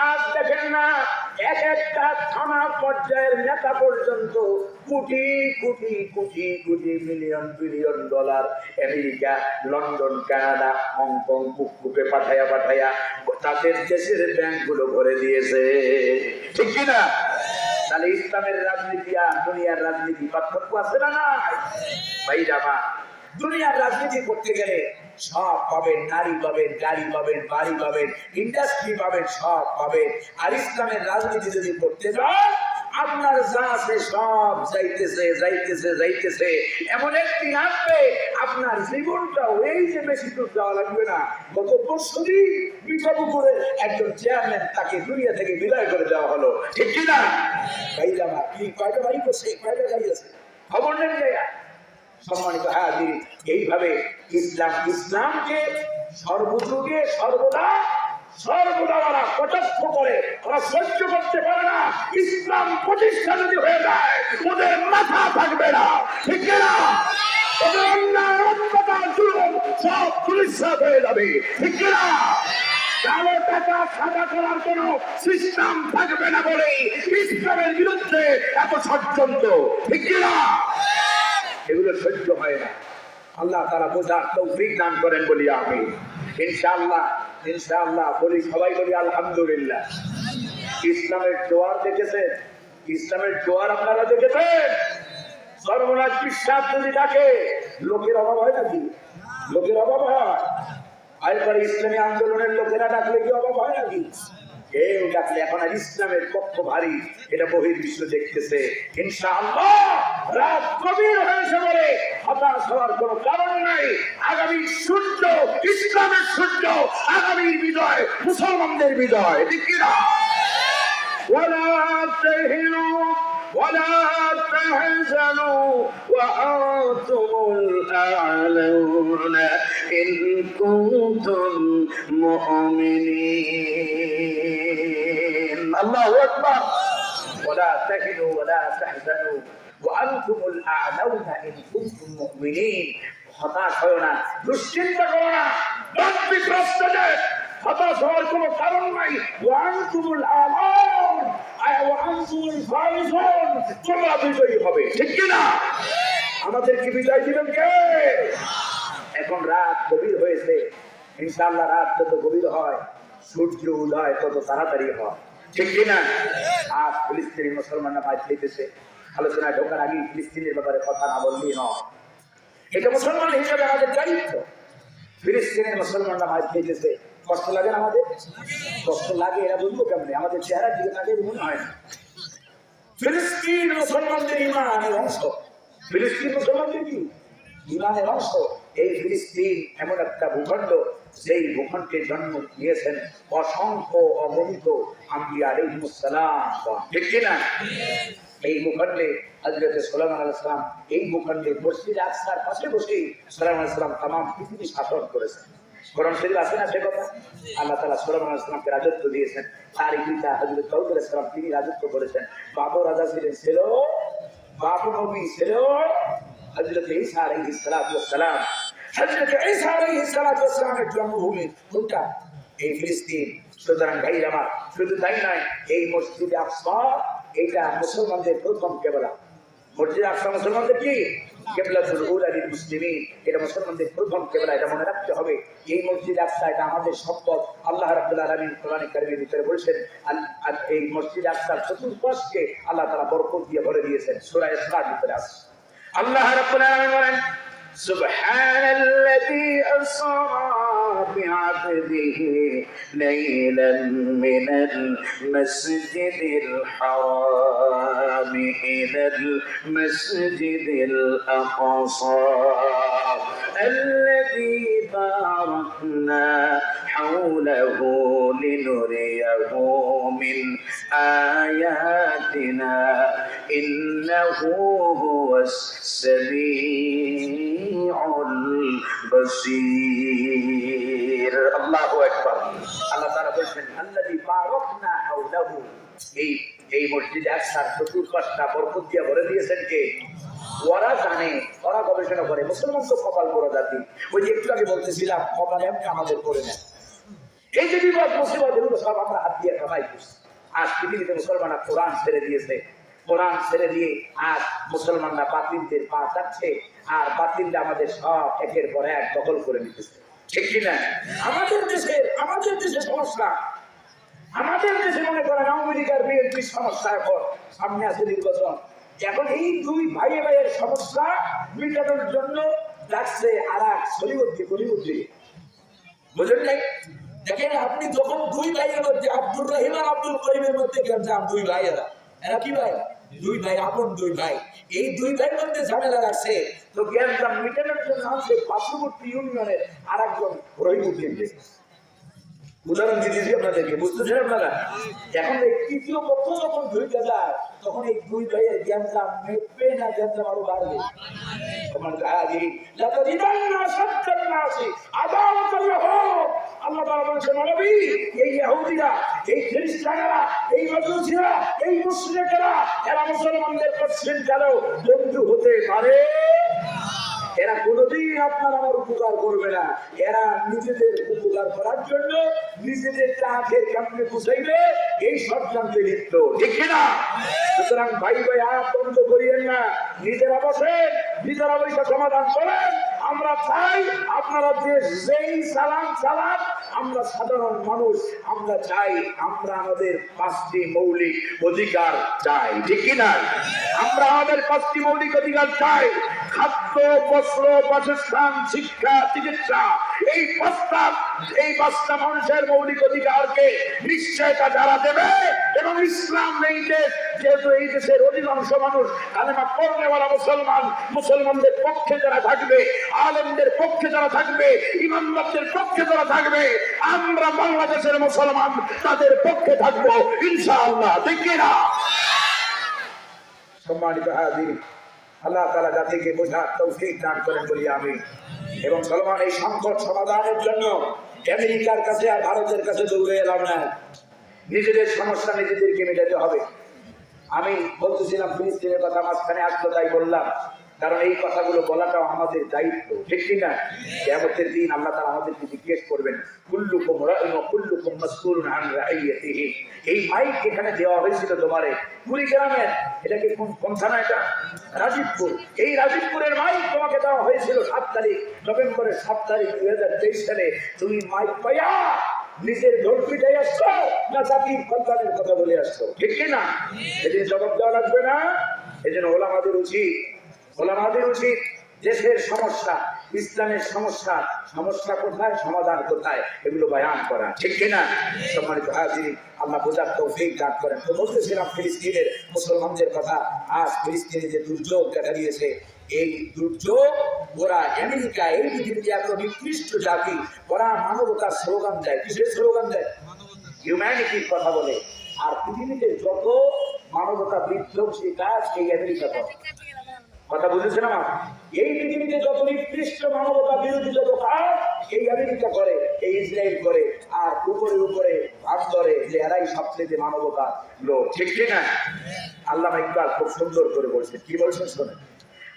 A: আজ দেখেন না, এক একটা থানা পর্যায়ের নেতা পর্যন্ত কোটি crore crore crore million billion dollar America, London, Canada, Hong Kong, কুককুকে পাঠাইয়া তাদের দেশের ব্যাংকগুলো ভরে দিয়েছে, ঠিক কিনা? তাহলে ইসলামের রাজনীতি আর দুনিয়ার রাজনীতি পার্থক্য আছে না? নাই ভাইরা মা, দুনিয়ার রাজনীতি করতে গেলে সব পাবেন, নারী পাবেন, গাড়ি পাবেন, বাড়ি পাবেন, ইন্ডাস্ট্রি পাবেন, সব পাবেন। আর ইসলামের রাজনীতি যদি করতে যান, আপনার যা আছে সব যাইতেছে। এমন একদিন আসবে আপনার জীবনটাও এই যে বেশি দূর যাওয়া লাগবে না। গত পরশুদিন বিকাপুকুরে একজন চেয়ারম্যান, তাকে দুনিয়া থেকে বিদায় করে দেওয়া হলো, ঠিক কিনা? ভাইরা মা, কি কয়টা বাড়ি করছে, কয়টা গাড়ি আছে, খবর নেন জায়গা। সম্মানিত হাজির, এইভাবে ইসলামকে সর্বযুগে সর্বদা ওরা কটাক্ষ করে, ওরা সহ্য করতে পারে না। ইসলাম প্রতিষ্ঠা যদি হয়ে যায়, ওদের মাথা থাকবে না, ঠিক না? ওদের অন্যায়, অত্যাচার, জুলুম সব পুলিশাত হয়ে যাবে, ঠিক না? কালো টাকা সাদা করার কোন সিস্টেম থাকবে না বলে ইসলামের বিরুদ্ধে এত ষড়যন্ত্র, ঠিক না? এগুলো সহ্য হয় না। আল্লাহ তাআলা বোঝার তৌফিক দান করেন বলি আমি। ইনশাআল্লাহ বলি, সবাই বলি আলহামদুলিল্লাহ। ইসলামের জোয়ার দেখেছেন? ইসলামের জোয়ার আপনারা দেখেছেন? সর্বনাশ বিশ্বাস যদি থাকে, লোকের অভাব হয় নাকি? লোকের অভাব হয়? আরেকবার ইসলামী আন্দোলনের লোকেরা ডাকলে কি অভাব হয় নাকি? কেউ ডাকলে এখন আর ইসলামের পক্ষ ভারী, এটা বহির্বিশ্ব দেখতেছে। ইনশাআল্লাহ রাত গভীর হয়েছে বলে হতাশ হওয়ার কোনো কারণ নাই। আগামী সূর্য, ইসলামের সূর্য, আগামীর বিজয় মুসলমানদের বিজয়, ঠিক কি না? ওয়ালা তাহিনু ওয়ালা তাহজানু ওয়া আনতুমুল আ'লাউনা ইন কুনতুম মুমিনিন। আল্লাহু আকবার। ওয়ালা তাহিনু ওয়ালা তাহজানু ওয়া আনতুমুল আ'লাউনা ইন কুনতুম মুমিনিন। হতাশ হয় না, দুশ্চিন্তা করো না, বিগ্রস্ত যে হতাশ হওয়ার কোনো কারণ নাই। ওয়া আনতুমুল আ'লাউন ওয়া আনতুমুল ফাইজুন, তোমরা বিজয়ী হবে, ঠিক কি না? আমাদেরকে বিজয় দিবেন কে? এখন রাত গভীর হয়েছে, ইনশাআল্লাহ রাত যত গভীর হয় সূর্য উদয় তত তাড়াতাড়ি হয়, ঠিক কিনা? আজ ফিলিস্তিনের মুসলমানরা মাছ খেতেছে। আলোচনায় ঢোকার আগে ফিলিস্তিনের ব্যাপারে কথা না বললেই নয়, এটা মুসলমান হিসেবে আমাদের দায়িত্ব। ফিলিস্তিনের মুসলমানরা মাছ খেতেছে, কষ্ট লাগে না? আমাদের কষ্ট লাগে, এরা বলবো কেমনে? আমাদের চেহারা দিকে তাকে মনে হয় না। ফিলিস্তিন মুসলমানদের ইমানের অংশ। ফিলিস্তিন মুসলমানদের কি ইমানের অংশ? এই ফিলিস্তিন এমন একটা ভূখণ্ড, যেই ভূখণ্ডে জন্ম নিয়েছেন অসংখ্য অগণিত আম্বিয়া আলাইহিস সালাম, ঠিক কিনা? এই ভূখণ্ডে হযরত সুলাইমান আলাইহিস সালাম, এই ভূখণ্ডে মসজিদ আকসার পাশে বসে সুলাইমান আলাইহিস সালাম তামাম পৃথিবী শাসন করেছেন। কোরআন শরীফ আছে না সে কথা? আল্লাহ তাআলা সুলাইমান আলাইহিস সালামকে রাজত্ব দিয়েছেন। তার পিতা হযরত দাউদ আলাইহিস সালাম, তিনি রাজত্ব করেছেন। বাবা রাজা ছিলেন, ছিল বাবা নবী, ছিল হযরত ঈসা আলাইহিস সালাম। হযরত ঈসা আলাইহিস সালামের জন্মভূমি কোনটা? এই ফিলিস্তিন। সুতরাং ভাইরা আমার, শুধু তাই নয়, এই মসজিদে আকসা এটা মুসলমানদের প্রথম কেবলা। মসজিদ আকসা মুসলমানদের কি কিবলাতুল উলা লিল মুসলিমিন, এটা মুসলমানদের প্রথম কিবলা, এটা মনে রাখতে হবে। এই মসজিদ আকসা এটা আমাদের সম্পদ। আল্লাহ রাব্বুল আলামিন কোরআনে কারীমের ভিতরে বলেছেন, আর এই মসজিদ আকসার চতুর্পাশকে আল্লাহ তাআলা বরকত দিয়ে ভরে দিয়েছেন। সূরা ইসরার ভিতরে আছে আল্লাহ রাব্বুল আলামিন বলেন, سبحان الذي أسرى بعبده ليلا من المسجد الحرام إلى المسجد الأقصى الذي باركنا حوله لنريه من آياتنا إنه هو السميع البصير الله أكبر الله تعالى বলেন الذي باركنا حوله এই মসজিদ আকসার চতুর্পাশটা বরকত দিয়ে ভরে দিয়েছেন কে? ওরা জানে, ওরা গবেষণা করে। মুসলমান তো কপাল পরা জাতি। ওই যে একটু আগে বলতেছিলাম কপাল এমনি আমাদের করে নেয়। এই যে বিপদ মুসিবত এগুলো সব আমরা হাত দিয়ে কামাই করছি। আজ পৃথিবীতে মুসলমানরা কোরআন ছেড়ে দিয়েছে, কোরআন ছেড়ে দিয়ে আজ মুসলমানরা বাতিলদের পা চাচ্ছে, আর বাতিলরা আমাদের সব একের পর এক দখল করে নিতেছে, ঠিক কিনা? আমাদের দেশে সমস্যা, আমাদের দেশে মনে করেন আমেরিকার বিএনপির সমস্যা, এখন সামনে আছে নির্বাচন, এখন এই দুই ভাইয়ের সমস্যা মিটানোর জন্য ডাকছে আর এক সলিমুদ্দি বুঝলেন নাই? দেখেন আপনি যখন দুই ভাইয়ের মধ্যে আব্দুর রহিম আর আব্দুল করিমের মধ্যে গেলাম, দুই ভাইয়েরা, এরা কি ভাই? দুই ভাই, আপন দুই ভাই। এই দুই ভাইয়ের মধ্যে ঝামেলা রাখছে, তো গ্যাঞ্জাম মিটানোর জন্য আছে পার্শ্ববর্তী ইউনিয়নের আর একজন রহিমুদ্দিন। উদাহরণ দিয়েছি আপনাদেরকে, বুঝতেছেন আপনারা? এখন এই তৃতীয় পক্ষ যখন ধুইতে যায়, তখন এই দুই ভাইয়ের গ্যাঞ্জাম মেপবে না গ্যাঞ্জাম আরো বাড়বে। আল্লাহ তাআলা বলেছেন, নবী, এই ইহুদিরা, এই খ্রিস্টানেরা, এই মজুসিরা, এই মুশরিকেরা, এরা মুসলমানদের পশ্চিম কালেও বন্ধু হতে পারে। এরা কোনোদিন আপনার আমার উপকার করবে না, এরা নিজেদের উপকার করার জন্য নিজেদের চাঁদের সামনে বুঝাইবে, এই ষড়যন্ত্রে লিপ্ত, ঠিক না? সুতরাং ভাই ভাই হাত বন্ধ করিয়েন না, নিজেরা বসেন, নিজেরা বৈঠা সমাধান করেন। আমরা চাই আপনারা যেই সালাম আমরা সাধারণ মানুষ, আমরা চাই, আমরা আমাদের 5টি মৌলিক অধিকার চাই, ঠিক কিনা? আমরা আমাদের 5টি মৌলিক অধিকার চাই: খাদ্য, বস্ত্র, বাসস্থান, শিক্ষা, চিকিৎসা। এই 5টা মানুষের মৌলিক অধিকারকে নিশ্চয়তা যারা দেবে, এবং ইসলাম নেই দেশ, যেহেতু এই দেশের অধিকাংশ মানুষ কালেমা পড়নেওয়ালা মুসলমান, মুসলমানদের পক্ষে যারা থাকবে, আলেমদের পক্ষে যারা থাকবে, ইমামদের পক্ষে যারা থাকবে, আমরা বাংলাদেশের মুসলমান তাদের পক্ষে থাকবো ইনশাআল্লাহ, ঠিক না? সম্মানিত হাজির, আল্লাহ তাআলা জাতিকে বোঝার তৌফিক দান করেন বলি আমি। এবং সলমান এই সংকট সমাধানের জন্য আমেরিকার কাছে আর ভারতের কাছে দৌড়ে এলাম না, নিজেদের সমস্যা নিজেদেরকে মেটাতে হবে। আমি বলতেছিলাম ফিলিস্তিনের কথা, মাঝখানে আসলো তাই বললাম, কারণ এই কথাগুলো বলাটাও আমাদের দায়িত্ব, ঠিক কিনা? কিয়ামতের দিন আল্লাহ তাআলা আমাদেরকে জিজ্ঞেস করবেন, কুল্লুকুম রাইন ওয়া কুল্লুকুম মাসউলুন আন রাইয়াতিহি। এই মাইক এখানে দেওয়া হয়েছিল তোমারে কুড়িগ্রামের, এটাকে কোন থানা? এটা রাজীবপুর। এই রাজীবপুরের মাইক তোমাকে দেওয়া হয়েছিল 7 তারিখ, নভেম্বরের 7 তারিখ 2023 সালে। তুমি মাইক পাইয়া নিজের ঢোল পিটাই আসছো না জাতির কল্যাণের কথা বলে আসছো, ঠিক কিনা? এদিন জবাব দেওয়া লাগবে না? এই জন্য ওলামাদের উচিত দেশের সমস্যা, ইসলামের সমস্যা কোথায়, সমাধান কোথায়, এগুলো বয়ান করা, ঠিক কিনা? সম্মানিত হাজির, আল্লাহ বোঝার তৌফিক দান করেন। তো বলতেছিলাম ফিলিস্তিনের মুসলমানদের কথা। আজ ফিলিস্তিনে যে দুর্যোগ দেখা দিয়েছে, এই দুর্যোগ, ওরা আমেরিকা, এই পৃথিবীতে এত নিকৃষ্ট জাতি, ওরা মানবতার স্লোগান দেয়। কিসের স্লোগান দেয়? হিউম্যানিটির কথা বলে। আর পৃথিবীতে যত মানবতা বিধ্বংসী কাজ এই আমেরিকা করে। কথা বুঝেছেন আমার? এই পৃথিবীতে যত নিকৃষ্ট মানবতা বিরোধী যত কাজ এই আমেরিকা করে, এই ইসরায়েল করে, আর উপরে ভাব করে যে এরাই সবচেয়ে মানবতা লোক, ঠিক কিনা? আল্লামা ইকবাল খুব সুন্দর করে বলছেন, কি বলছেন শোনেন।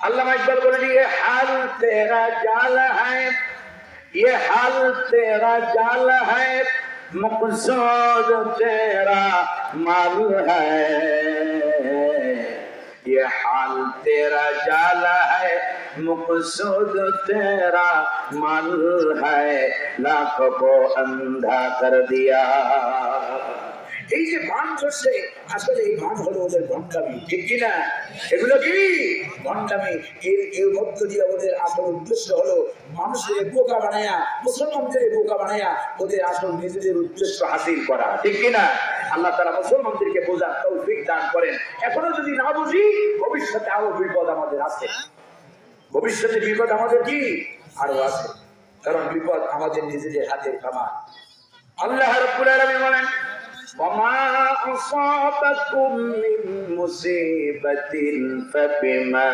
A: আল্লামা ইকবাল বলেন, ये हाल तेरा जाल है, ये हाल तेरा जाल है, मकसूद तेरा माल है, ये हाल तेरा जाल है, मकसूद तेरा माल है, लाखों को अंधा कर दिया। এই যে ভান ধরছে, আসলে এই ভান হলো ওদের ভণ্ডামি, ঠিক কিনা? এগুলো কি ভণ্ডামি। এর মধ্য দিয়ে ওদের আসল উদ্দেশ্য হলো মানুষের বোকা বানায়া, মুসলমানদের বোকা বানায়া ওদের আসল নিজেদের উদ্দেশ্য হাসিল করা, ঠিক কিনা? আল্লাহ তাআলা মুসলমানদেরকে বোঝার তৌফিক দান করেন। এখনো যদি না বুঝি, ভবিষ্যতে আরো বিপদ আমাদের আছে, ভবিষ্যতে বিপদ আমাদের কি আরো আছে, কারণ বিপদ আমাদের নিজেদের হাতের কামান। আল্লাহ রাব্বুল আলামিন বলেন, وما أصابكم من مصيبة فبما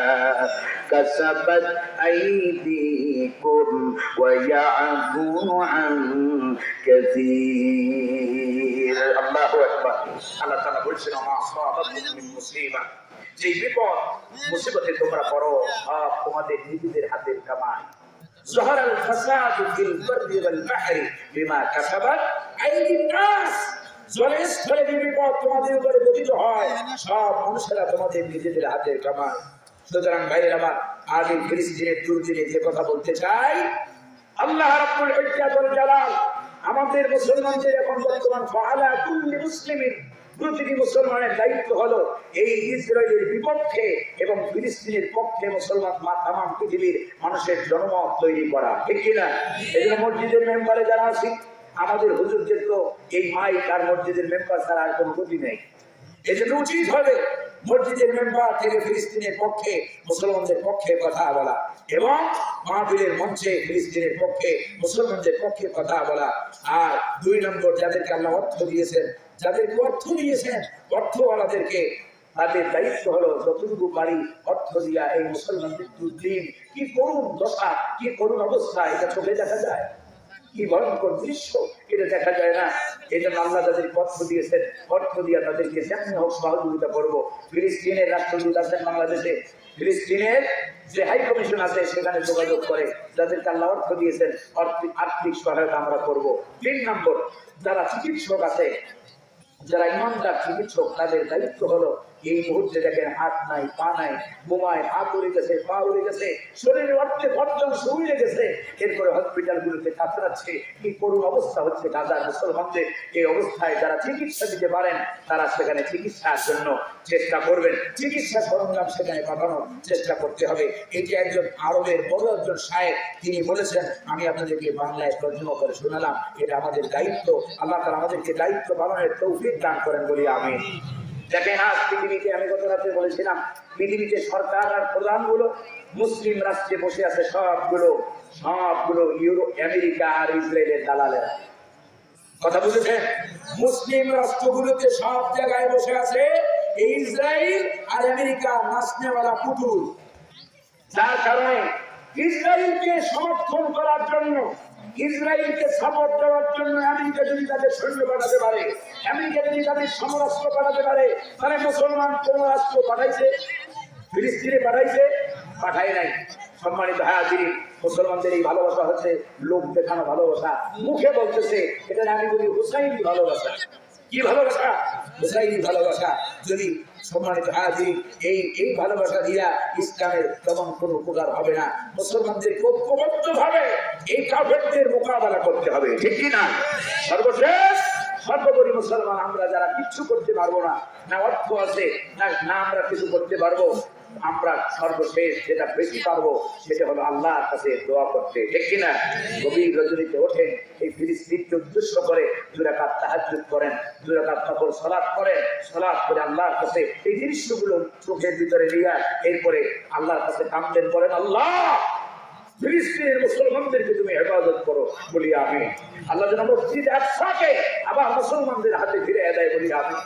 A: كسبت أيديكم ويعفو عن كثير। الله أكبر। আল্লাহ তাআলা বলছেন, وما أصابكم من مصيبة, যে বিপদ মুসিবতে তোমরা পড়ো সব তোমাদের নিজেদের হাতের কামাই। ظهر الفساد في البر والبحر بما كسبت أيدي الناس, জলের স্থলে যে বিপদ তোমাদের উপরে পতিত হয় সব মানুষেরা তোমাদের নিজেদের হাতের কামাই। সুতরাং ভাইয়ের আমার, আগে ফিলিস্তিনের দুর্দিনে যে কথা বলতে চাই, আল্লাহ রাব্বুল ইজ্জাত ওয়াল জালাল আমাদের মুসলমানদের এখন বর্তমান ফাআলা কুল্লি মুসলিমিন, প্রতিটি মুসলমানের দায়িত্ব হলো এই ইসরায়েলের বিপক্ষে এবং ফিলিস্তিনের পক্ষে মুসলমান তামাম পৃথিবীর মানুষের জনমত তৈরি করা, ঠিক কিনা? এই জন্য মসজিদের মেম্বারে যারা আছি, আমাদের হুজুরদের তো এই মাইক আর মসজিদের মেম্বার ছাড়া আর কোনো গতি নেই। এই জন্য উচিত হবে মসজিদের মেম্বার থেকে ফিলিস্তিনের পক্ষে, মুসলমানদের পক্ষে কথা বলা এবং মাহফিলের মঞ্চে ফিলিস্তিনের পক্ষে, মুসলমানদের পক্ষে কথা বলা। আর 2 নম্বর, যাদেরকে আল্লাহ অর্থ দিয়েছেন, যাদেরকে অর্থ দিয়েছেন, অর্থওয়ালাদেরকে তাদের দায়িত্ব হলো যতটুকু পারি অর্থ দিয়া এই মুসলমানদের দুর্দিন, কি করুন দশা, কি করুন অবস্থা, এটা চোখে দেখা যায়, কি ভয়ঙ্কর দৃশ্য, এটা দেখা যায় না। এই জন্য আল্লাহ তাদেরকে অর্থ দিয়েছেন, অর্থ দিয়া তাদেরকে যেমনি হোক সহযোগিতা করবো। ফিলিস্তিনের রাষ্ট্রদূত আছেন বাংলাদেশে, ফিলিস্তিনের যে হাই কমিশন আছে সেখানে যোগাযোগ করে, যাদেরকে আল্লাহ অর্থ দিয়েছেন আর্থিক সহায়তা আমরা করবো। 3 নম্বর, যারা চিকিৎসক আছে, যারা ইমানদার চিকিৎসক, তাদের দায়িত্ব হলো এই মুহূর্তে দেখেন হাত নাই, পা নাই, বোমায় হাত উড়ে গেছে, পা উড়ে গেছে, শরীরের অর্থে অর্ধাংশ উড়ে গেছে, এরপরে হসপিটালগুলোতে কাতরাচ্ছে, কি করুণ অবস্থা হচ্ছে গাজার মুসলমানদের। এই অবস্থায় যারা চিকিৎসা দিতে পারেন তারা সেখানে চিকিৎসার জন্য চেষ্টা করবেন, চিকিৎসা সরঞ্জাম সেখানে পাঠানোর চেষ্টা করতে হবে। এটি একজন আরবের বড় একজন শায়েখ, তিনি বলেছেন, আমি আপনাদেরকে বাংলায় তর্জমা করে শোনালাম, এটা আমাদের দায়িত্ব। আল্লাহ তাআলা আমাদেরকে দায়িত্ব পালনের তৌফিক দান করেন বলি আমিন। দেখেন, আজ পৃথিবীতে, আমি গত রাতে বলেছিলাম, পৃথিবীতে সরকার আর প্রধানগুলো মুসলিম রাষ্ট্রে বসে আছে, সবগুলো ইউরোপ, আমেরিকা আর ইসরায়েলের দালালেরা। কথা বুঝেছেন? মুসলিম রাষ্ট্রগুলোতে সব জায়গায় বসে আছে এই ইসরায়েল আর আমেরিকা, নাচনেওয়ালা পুতুল। যার কারণে ইসরায়েলকে সমর্থন করার জন্য, ইসরায়েলকে সাপোর্ট দেওয়ার জন্য আমেরিকা যদি তাদের সৈন্য পাঠাতে পারে, আমেরিকা যদি তাদের সমরাস্ত্র পাঠাতে পারে, তাহলে মুসলমান কোন রাষ্ট্র পাঠাইছে? ফিলিস্তিনে পাঠাইছে? পাঠায় নাই। সম্মানিত হাজির, মুসলমানদের এই ভালোবাসা হচ্ছে লোক দেখানো ভালোবাসা, মুখে বলতেছে, এটা আমি বলি হুসাইনি ভালোবাসা। কি ভালোবাসা? হুসাইনি ভালোবাসা। যদি সম্মানিত হাজির এই ভালোবাসা দিয়া ইসলামের তেমন কোনো উপকার হবে না। মুসলমানদের ঐক্যবদ্ধ ভাবে এই কাফেরদের মোকাবেলা করতে হবে, ঠিক কিনা? সর্বশেষ সর্বোপরি মুসলমান আমরা যারা কিচ্ছু করতে পারবো না, না অর্থ আছে, না আমরা কিছু করতে পারবো, আমরা সর্বশেষ যেটা বেশি পারবো সেটা হলো আল্লাহর কাছে দোয়া করতে, ঠিক কিনা? গভীর রজনীতে ওঠেন, এই ফিলিস্তিনকে উদ্দেশ্য করে 2 রাকাত তাহাজ্জুদ করেন, 2 রাকাত নফল সালাত করেন, সালাত করে আল্লাহর কাছে এই দৃশ্যগুলো চোখের ভিতরে নিয়ে এরপরে আল্লাহর কাছে কামদেন করেন, আল্লাহ ফিলিস্তিনের মুসলমানদেরকে তুমি হেফাজত করো বলি আমি। আল্লাহ যেন মসজিদ আকসাকে আবার মুসলমানদের হাতে ফিরে দেয় বলি আমি।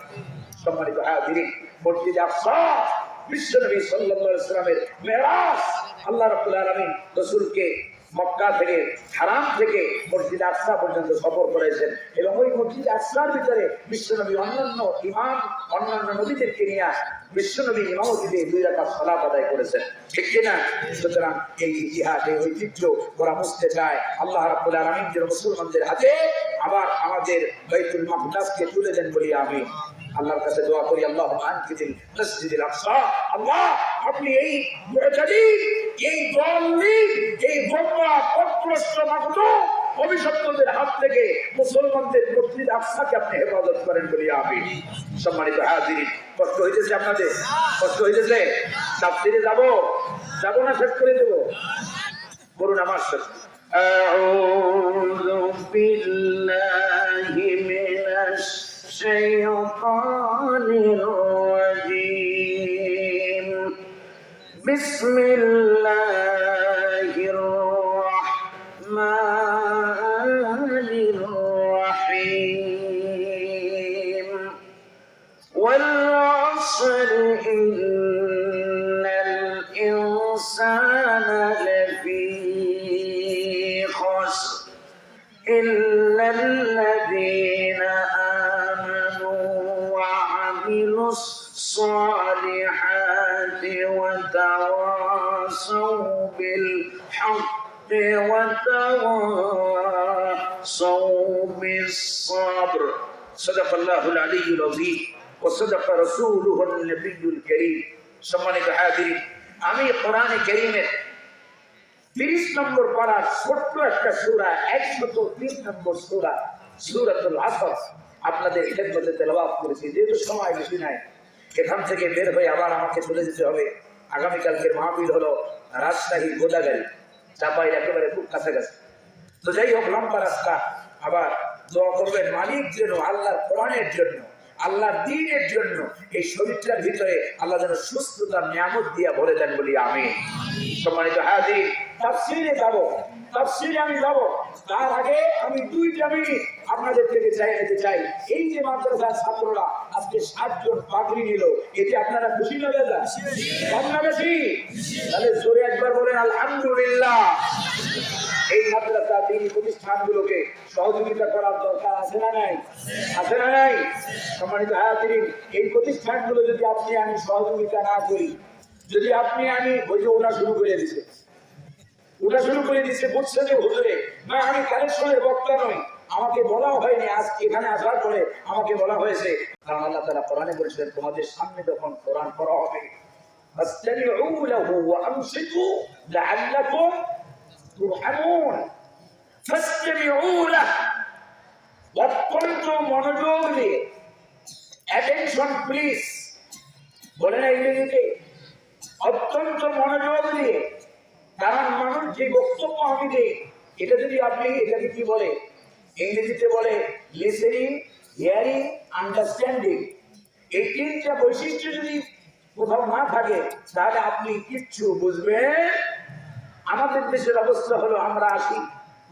A: সম্মানিত হাজিরিন, মসজিদ আকসা বিশ্বনবী সাল্লাল্লাহু আলাইহি ওয়াসাল্লামের মেরাজ। আল্লাহ রাব্বুল আলামিন রাসূলকে মক্কা থেকে, হারাম থেকে মসজিদ আকসা পর্যন্ত সফর করেছেন এবং ওই মসজিদ আকসার ভিতরে বিশ্বনবী অন্যান্য নবীদেরকে নিয়ে বিশ্বনবী ইমামতিতে 2 রাকাত সালাত আদায় করেছেন, ঠিক কিনা? সুতরাং এই ইতিহাস, এই ঐতিহ্য ওরা মুছতে চায়। আল্লাহ রাব্বুল আলামিন যেন মুসলমানদের হাতে আবার আমাদের বাইতুল মাকদাসকে তুলে দেন বলি আমি। আল্লাহর কাছে দোয়া করি, আল্লাহুম্মা আনকিদিল মসজিদুল আকসা। আল্লাহ, আপনি এই মুতাদিদ, এই দলিল, এই বোমা পত্রস্ত মাকদুম অভিশপ্তদের হাত থেকে মুসলমানদের মসজিদ আকসাকে আপনি হেফাজত করেন বলি আমিন। সম্মানিত হাজিরিন, কষ্ট হইতেছে আপনাদের? কষ্ট হইতেছে? তাফসীরে যাব না শেষ করে দেব? করুন আমার সাথে। আউযু বিল্লাহি মিনাশ শাইতানির রাজীম। বিসমিল্লাহির রাহমানির রাহিম। ওয়াল আসর ইন্নাল ইনসানা লাফী خسر إلا الذين آمنوا وعملوا الصالحات وتواصوا بالحق وتواصوا بالصبر. صدق الله العلي العظيم وصدق رسوله النبي الكريم. সম্মানিত হাজিরিন, আমি কোরআনে কারীমের 30 নম্বর পারা ছোট্ট একটা সূরা, 103 নম্বর সূরা, সূরাতুল আসর আপনাদের খেদমতে তেলাওয়াত করেছি। যেহেতু সময় বেশি নাই, এখান থেকে বের হয়ে আবার আমাকে চলে যেতে হবে। আগামীকালকের মাহফিল হলো রাজশাহী গোদাগাড়ি, চাপাইয়ের একেবারে খুব কাছাকাছি। তো যাই হোক, লম্বা রাস্তা। আবার দোয়া করবেন মালিক যেন আল্লাহর কোরআনের জন্য, আল্লাহর দ্বীনের জন্য এই শরীরটার ভিতরে আল্লাহ যেন সুস্থতার নিয়ামত দিয়া ভরে দেন বলি আমিন। সম্মানিত হাজির, তাফসীরে আমি যাব। তার আগে আমি 2টা মিনিট আপনাদের থেকে নিতে চাই। এই যে মাদ্রাসার ছাত্ররা আজকে 7 জন পাগড়ি নিল, এতে আপনারা খুশি না বেজা? কম না বেশি? তাহলে জোরে একবার বলেন আলহামদুলিল্লাহ। এই মাদ্রাসা দ্বীনী প্রতিষ্ঠানগুলোকে সহযোগিতা করার দরকার আছে না নাই? আছে না নাই? সম্মানিত হাজিরিন, এই প্রতিষ্ঠানগুলো যদি আপনি আমি সহযোগিতা না করি, যদি আপনি আমি ওই যে ওটা শুরু করে দিছে বুঝছে যে হুজুরে না, আমি কালেকশনের বক্তা নই, আমাকে বলা হয়নি। আজ এখানে আসার পরে আমাকে বলা হয়েছে, কারণ আল্লাহ তাআলা কোরআনে বলেছেন তোমাদের সামনে যখন কোরআন পড়া হবে ফাসতামিউ লাহু ওয়া আমসিকু লাআল্লাকুম তুরহামুন। ফাসতামিউ লাহু, অত্যন্ত মনোযোগ দিয়ে, অ্যাটেনশন প্লিজ বলে না ইংরেজিতে, অত্যন্ত মনোযোগ দিয়ে। কারণ মানুষ যে বক্তব্য আমি দিই, এটা যদি আপনি এটাকে কি বলে ইংরেজিতে বলে লিসেনিং, হিয়ারিং, আন্ডারস্ট্যান্ডিং, এই 3টা বৈশিষ্ট্য যদি কোথাও না থাকে তাহলে আপনি কিচ্ছু বুঝবেন। আমাদের দেশের অবস্থা হলো, আমরা আসি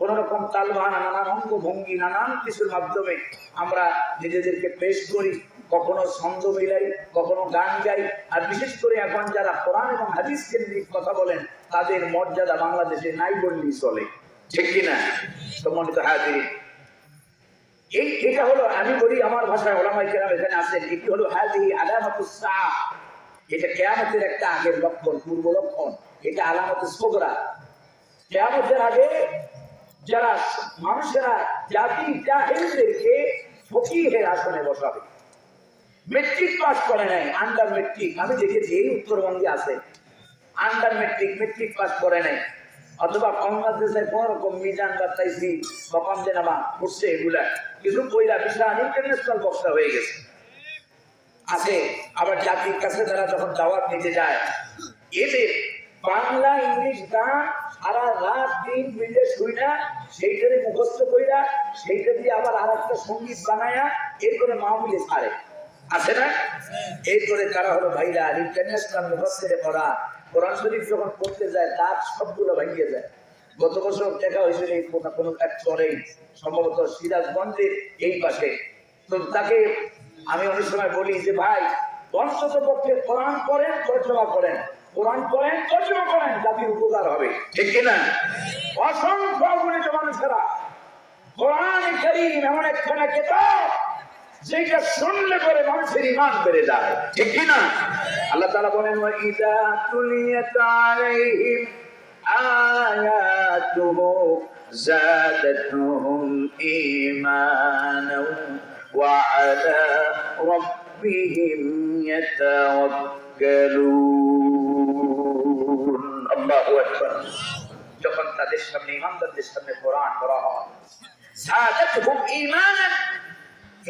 A: কোন রকম তালবাহানা, নানান অঙ্গভঙ্গি, নানান কিছুর মাধ্যমে আমরা নিজেদেরকে পেশ করি, কখনো ছন্দ মিলাই, কখনো গান গাই। আর বিশেষ করে এখন যারা কোরআন এবং হাদিস কেন্দ্রিক কথা বলেন, তাদের মর্যাদা বাংলাদেশে নাই বললেই চলে, ঠিক কিনা? সম্মানিত হাজিরিন, এটা হলো, আমি বলি আমার ভাষায়, ওলামায়ে কেরাম এখানে আছেন, এটি হলো হাযিহি আলামাতুস সাআ। এটা কিয়ামতের একটা আগের লক্ষণ, পূর্ব লক্ষণ। এটা আলামাতুস সুগরা। কিয়ামতের আগে যারা মানুষেরা জাতি জাহেলদেরকে ফকিহের আসনে বসাবে। মেট্রিক পাস করে নাই, আন্ডার মেট্রিক, আমি দেখেছি এই উত্তরবঙ্গে আছে আন্ডার মেট্রিক পাস করে নাই, অথবা বাংলাদেশের কোন রকম মিজান বা তাইসি বা কমজেনামা করছে, এগুলা কিছু বইরা বিশাল ইন্টারন্যাশনাল বক্তা হয়ে গেছে আছে। আবার জাতির কাছে তারা যখন দাওয়াত নিতে যায়, এদের বাংলা ইংলিশ গান সারা রাত দিন মিলে শুইনা, সেইটারে মুখস্থ কইরা, সেইটা দিয়ে আবার আর একটা সঙ্গীত বানায়া এরপরে মাহফিলে ছাড়ে, আছে না? এরপরে তারা হলো ভাইরা ইন্টারন্যাশনাল মুফাসসিরে পড়া, কোরআন শরীফ যখন পড়তে যায় তার সবগুলো ভাঙিয়ে যায়। গত বছর দেখা হয়েছিল এই কোনো এক চরে, সম্ভবত সিরাজগঞ্জের এই পাশে। তো তাকে আমি অনেক সময় বলি যে ভাই, অন্তত পক্ষে কোরআন পড়েন, তর্জমা করেন, কোরআন পড়েন, তর্জমা করেন, জাতির উপকার হবে, ঠিক কিনা? অসংখ্য অগণিত মানুষেরা কোরআন কারীম এমন একখানা কিতাব যেটা শুনলে পরে মানুষের ঈমান বেড়ে যায়, ঠিক কিনা? আল্লাহ তাআলা বলেন ওয়া ইযা তুলিয়াত আলাইহিম আয়াতুহু যাদাতুহুম ঈমানাও ওয়া আলা রাব্বিহিম ইয়াতাওয়াক্কালুন। আল্লাহু আকবার। যখন তাদের সামনে, ইমানদারদের সামনে কোরআন পড়া হয়, যাদাতুহুম ঈমানান,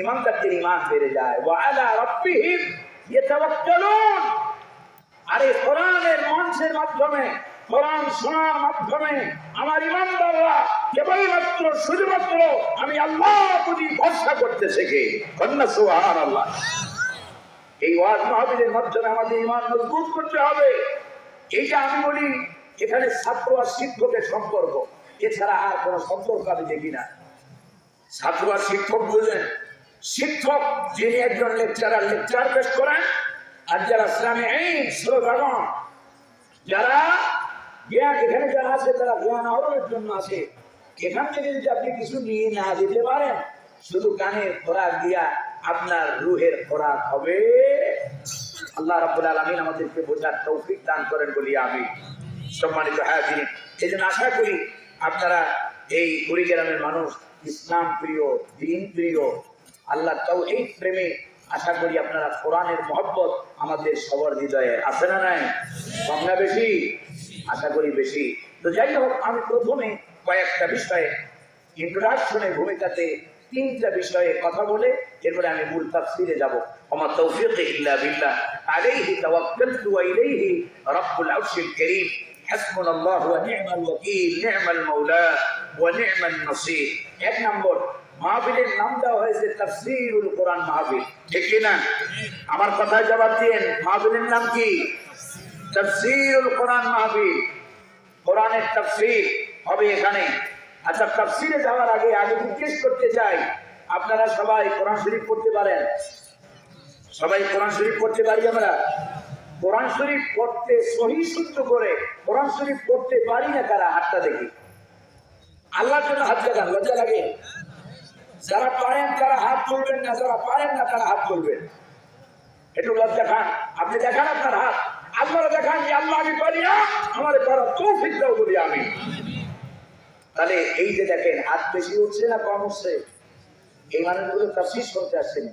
A: ইমানদারদের ঈমান বেড়ে যায়। ওয়া আলা রাব্বিহিম ইয়াতাওয়াক্কালুন। আর এই কোরআনের মঞ্চের মাধ্যমে, কোরআন শোনার মাধ্যমে আমার ইমানদাররা কেবলমাত্র শুধুমাত্র আমি আল্লাহর প্রতি ভরসা করতে শেখে। কন্যা সুবহানাল্লাহ। এই ওয়াজ মাহফিলের মাধ্যমে আমাদের ঈমান মজবুত করতে হবে। এইটা আমি বলি, এখানে ছাত্র আর শিক্ষকের সম্পর্ক, এছাড়া আর কোনো সম্পর্ক আমি দেখি না। ছাত্র আর শিক্ষক বুঝলেন, শিক্ষক যিনি একজন লেকচার পেশ করেন, আর যারা সামিঈন শ্রোতাগণ, যারা জ্ঞান এখানে যারা আছে তারা জ্ঞান আহরণের জন্য আছে। এখান থেকে যদি আপনি কিছু নিয়ে না যেতে পারেন, শুধু কানের খোরাক দিয়া আপনার রুহের খোরাক হবে। আল্লাহ রাব্বুল আলামিন আমাদেরকে বোঝার তৌফিক দান করেন বলি আমি। সম্মানিত হাজিরিন, এই জন্য আশা করি আপনারা এই কুড়িগ্রামের মানুষ ইসলাম প্রিয়, দ্বীন প্রিয়, আল্লাহ তাওহীদ প্রেমী, আশা করি আপনারা কোরআনের মহব্বত আমাদের সবার হৃদয়ে আছে না নাই? কম না বেশি? আশা করি বেশি। তো যাই হোক, আমি প্রথমে কয়েকটা বিষয়ে ইন্ট্রোডাকশনের ভূমিকাতে 3টা বিষয়ে কথা বলে এরপরে আমি মূল তাফসীরে যাব। ওমা তাওফীক ইল্লা বিল্লাহ, আলাইহি তাওয়াক্কালতু ওয়া ইলাইহি রাব্বুল আরশিল কারীম, হাসবুনাল্লাহু ওয়া নি'মাল ওয়াকিল, নি'মাল মাওলা ওয়া নি'মান নাসীর। 1 নম্বর, মাহফিলের নাম দেওয়া হয়েছে তাফসীরুল কোরআন মাহফিল, ঠিক কি না? আমার কথায় জবাব দিন, মাহফিলের নাম কি? তাফসীরুল কোরআন মাহফিল। কোরআনের তাফসীর হবে এখানে। আচ্ছা, তাফসীরে যাওয়ার আগে জিজ্ঞেস করতে চাই, আপনারা সবাই কোরআন শরীফ পড়তে পারেন? সবাই কোরআন শরীফ পড়তে পারি আমরা? কোরআন শরীফ পড়তে সহি শুদ্ধ করে কোরআন শরীফ পড়তে পারি না কারা? হাতটা দেখি। আল্লাহর জন্য হাত দেখান, লজ্জা লাগে? যারা পারেন তারা হাত তুলবেন না, যারা পারেন না তারা হাত তুলবেন। একটু লজ্জা খান, আপনি দেখান আপনার হাত, আল্লাহরা দেখান যে আল্লাহ আমি পারি না, আমার করার তৌফিক দাও বলি আমি। তাহলে এই যে দেখেন, হাত বেশি উঠছে না কম উঠছে? এই মানুষগুলো তাফসীর শুনতে আসছেন।